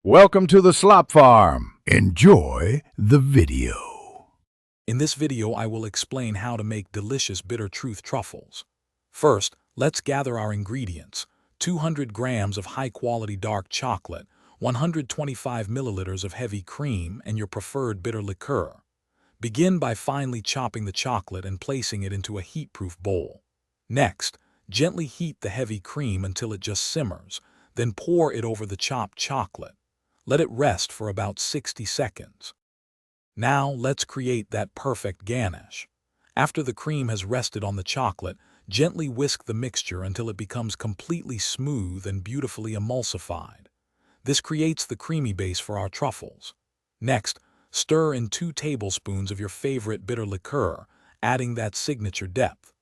Welcome to the Slop Farm. Enjoy the video. In this video, I will explain how to make delicious bitter truth truffles. First, let's gather our ingredients. 200 grams of high-quality dark chocolate, 125 milliliters of heavy cream, and your preferred bitter liqueur. Begin by finely chopping the chocolate and placing it into a heat-proof bowl. Next, gently heat the heavy cream until it just simmers, then pour it over the chopped chocolate. Let it rest for about 60 seconds. Now let's create that perfect ganache. After the cream has rested on the chocolate, gently whisk the mixture until it becomes completely smooth and beautifully emulsified. This creates the creamy base for our truffles. Next, stir in 2 tablespoons of your favorite bitter liqueur, adding that signature depth.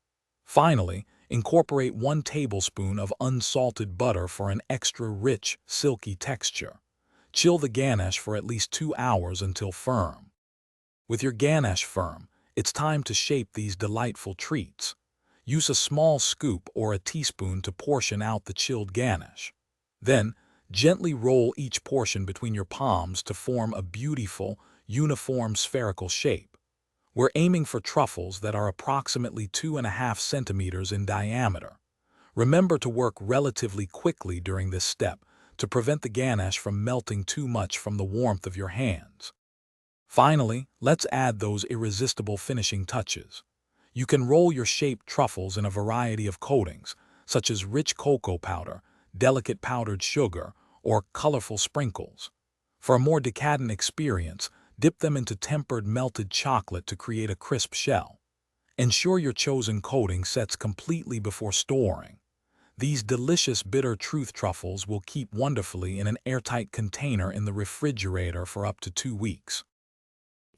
Finally, incorporate 1 tablespoon of unsalted butter for an extra rich, silky texture. Chill the ganache for at least 2 hours until firm. With your ganache firm, it's time to shape these delightful treats. Use a small scoop or a teaspoon to portion out the chilled ganache. Then, gently roll each portion between your palms to form a beautiful, uniform spherical shape. We're aiming for truffles that are approximately 2.5 centimeters in diameter. Remember to work relatively quickly during this step to prevent the ganache from melting too much from the warmth of your hands. Finally, let's add those irresistible finishing touches. You can roll your shaped truffles in a variety of coatings, such as rich cocoa powder, delicate powdered sugar, or colorful sprinkles. For a more decadent experience, dip them into tempered melted chocolate to create a crisp shell. Ensure your chosen coating sets completely before storing. These delicious bitter truth truffles will keep wonderfully in an airtight container in the refrigerator for up to 2 weeks.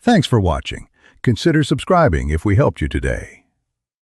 Thanks for watching. Consider subscribing if we helped you today.